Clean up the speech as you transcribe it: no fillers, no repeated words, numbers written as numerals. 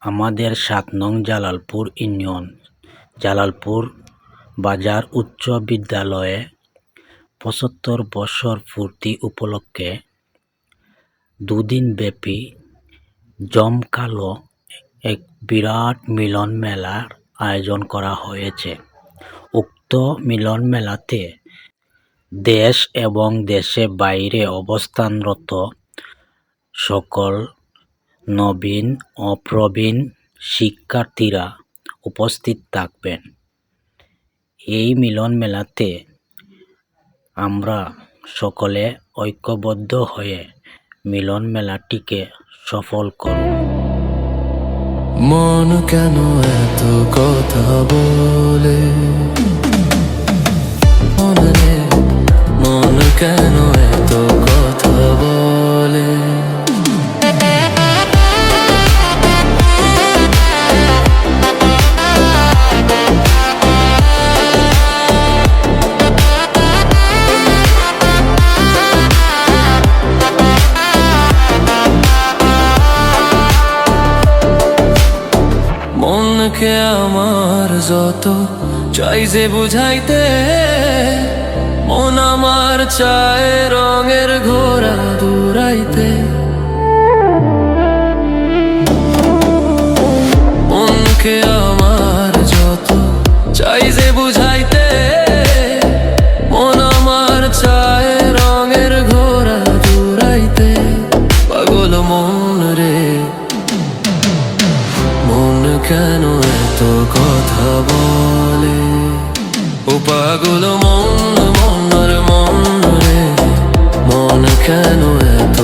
আমাদের ৭ নং জালালপুর ইউনিয়ন জালালপুর বাজার উচ্চ বিদ্যালয়ে ৭৫ বছর পূর্তি উপলক্ষে দুদিনব্যাপী জমকালো এক বিরাট মিলন মেলার আয়োজন করা হয়েছে। উক্ত মিলন মেলাতে দেশ এবং দেশের বাইরে অবস্থানরত সকল নবীন ও প্রবীণ শিক্ষার্থীরা উপস্থিত থাকবেন। এই মিলন মেলাতে আমরা সকলে ঐক্যবদ্ধ হয়ে মিলন মেলাটিকে সফল করব। মন কেন এত কথা বলে, মন কেন এত কথা বলে। মনকে আমার যত চাই যে বুঝাইতে, মন আমার চায় রঙের ঘোড়া দৌড়াইতে। মনকে আমার যত চাই যে বুঝাইতে, মন আমার চায় রঙের ঘোড়া দৌড়াইতে। পাগল মন রে, মন কেন এত কথা বলে। ও পাগল মন, মন রে, মন কেন এত